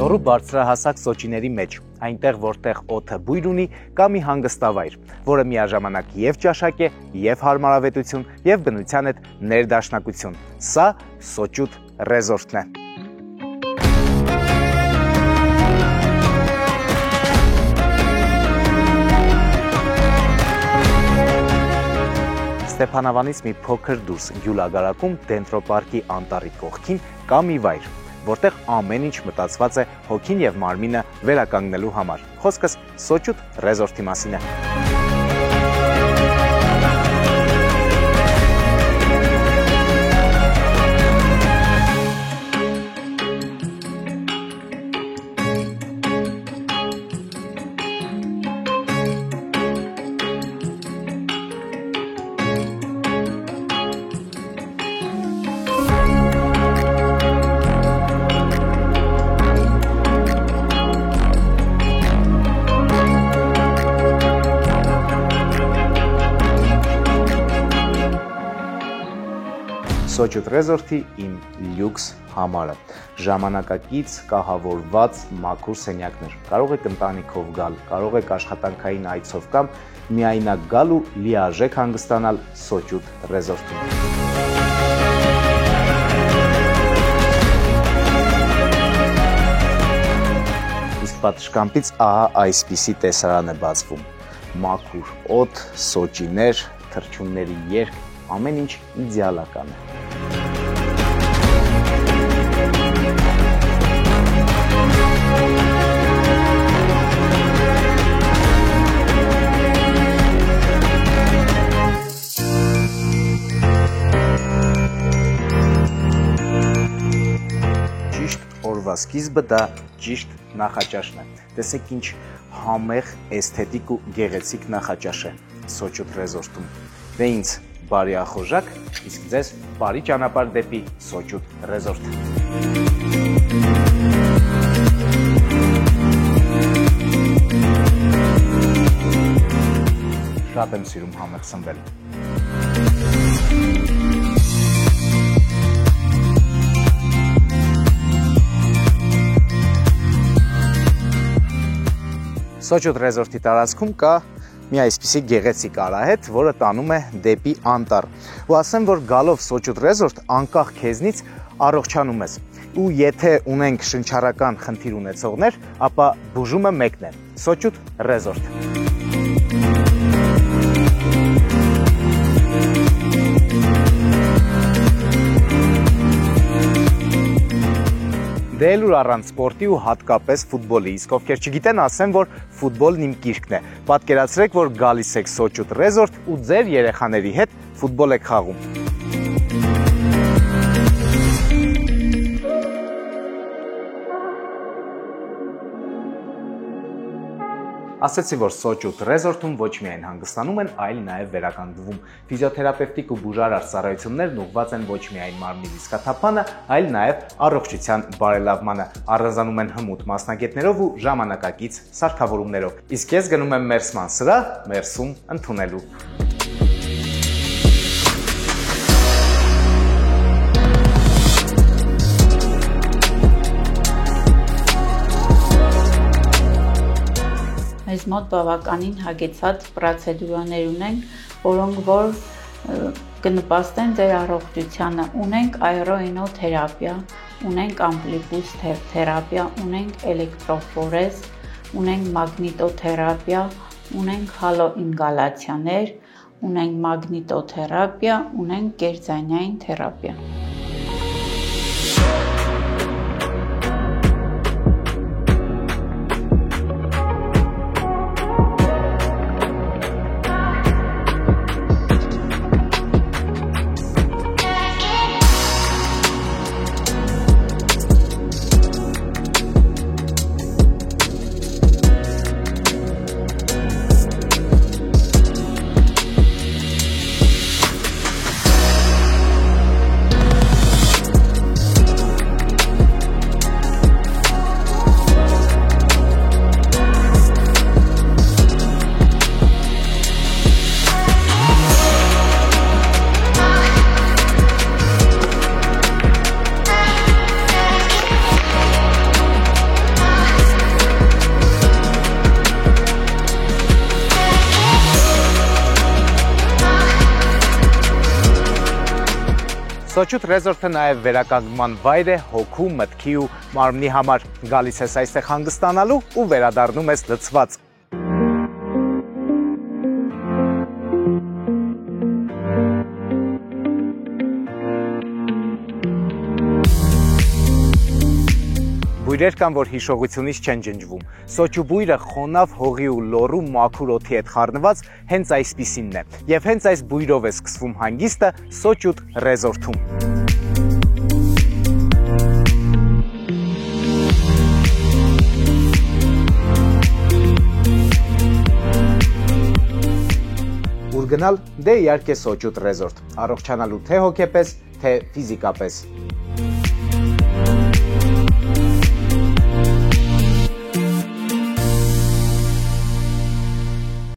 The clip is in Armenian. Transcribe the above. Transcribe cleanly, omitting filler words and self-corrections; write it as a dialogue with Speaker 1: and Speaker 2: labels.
Speaker 1: Գյումրու բարձրահասակ Սոչիների մեջ, այնտեղ որտեղ օդը բույր ունի, կա մի հանգստավայր, որը միաժամանակ եւ ճաշակ է, եւ հարմարավետություն, եւ բնության հետ ներդաշնակություն։ Սա Սոչուտ ռեզորտն է։ Ստեփանավանից մի փոքր դուրս Գյուլագարակում Դենտրոպարկի անտառի կողքին կա մի վայր, որտեղ ամեն ինչ մտածված է հոգին եւ մարմինը վերականգնելու համար։ Խոսքս Սոչուտ ռեզորտի մասին է։ Սոչուտ ռեզորտի իմ լյուքս համարը, ժամանակակից կահավորված մաքուր սենյակներ, կարող եք ընտանիքով գալ, կարող եք աշխատանքային այցով կամ միայնակ գալ ու լիարժեք հանգստանալ Սոչուտ ռեզորտում։ Իսկ պատշգամբից ահա այսպիսի տեսարան է բացվում, մաքուր օդ, սոճիներ, թռչունների երգ, ամեն ինչ իդեալական է։ Օրվա սկիզբը դա ճիշտ նախաճաշն է։ Տեսեք ինչ համեղ, էսթետիկ ու գեղեցիկ նախաճաշ է Սոչուտ ռեզորտում։ Դե ինձ բարի ախորժակ, իսկ ձեզ բարի ճանապարհ դեպի Սոչուտ ռեզորտ։ Շատ եմ սիրում համեղ սնվել։ Սոչուտ ռեզորտի տարածքում կա մի այսպիսի գեղեցիկ արահետ, որը տանում է դեպի անտառ։ Ու ասեմ, որ գալով Սոչուտ ռեզորտ անկախ քեզնից առողջանում ես։ Ու եթե ունենք շնչառական խնդիր ունեցողներ, ապա բուժումը մեկն է՝ Սոչուտ ռեզորտ։ Դե էլ ուր առանց սպորտի ու հատկապես ֆուտբոլի, իսկ ովքեր չգիտեն, ասեմ, որ ֆուտբոլն իմ կիրքն է։ Պատկերացրեք, որ գալիս եք Սոչուտ ռեզորտ ու ձեր երեխաների հետ ֆուտբոլ եք խաղում։ Ասեցի, որ Սոչուտ ռեզորտում ոչ միայն հանգստանում են, այլ նաև վերականգնվում։ Ֆիզիոթերապևտիկ ու բուժարար ծառայություններն ուղղված են ոչ միայն մարմնի լիցքաթափմանը, այլ նաև առողջության բարելավմանը։ Առանձնանում են հմուտ մասնագետներով ու ժամանակակից սարքավորումներով։ Իսկ ես գնում եմ մերսման սրահ, մերսում ընդունելու։
Speaker 2: Մեզ մոտ բավականին հագեցած պրոցեդուրաներ ունենք, որոնք որ կնպաստեն ձեր առողջությանը։ Ունենք աերոինոթերապիա, ունենք ամպլիպուս թերապիա, ունենք էլեկտրոֆորեզ, ունենք մագնիտոթերապիա, ունենք հալոինգալացիաներ, ունենք մագնիտոթերապիա, ունենք կերծանյային թերապիա։
Speaker 1: Սոչուտ ռեզորտը նաև վերականգնման վայր է հոգու, մտքի ու մարմնի համար։ Գալիս ես այստեղ հանգստանալու ու վերադառնում ես լցված։ Բույրեր կան, որ հիշողությունից չեն ջնջվում։ Սոճու բույրը խոնավ հողի ու լոռու մաքուր օդի հետ խառնված հենց այսպիսինն է։ Եվ հենց այս բույրով է սկսվում հանգիստը Սոճուտ ռեզորտում։ Ուր գնալ, դե իհարկե Սոճուտ ռեզորտ։ Առողջանալու թե հոգեպես, թե ֆիզիկապես։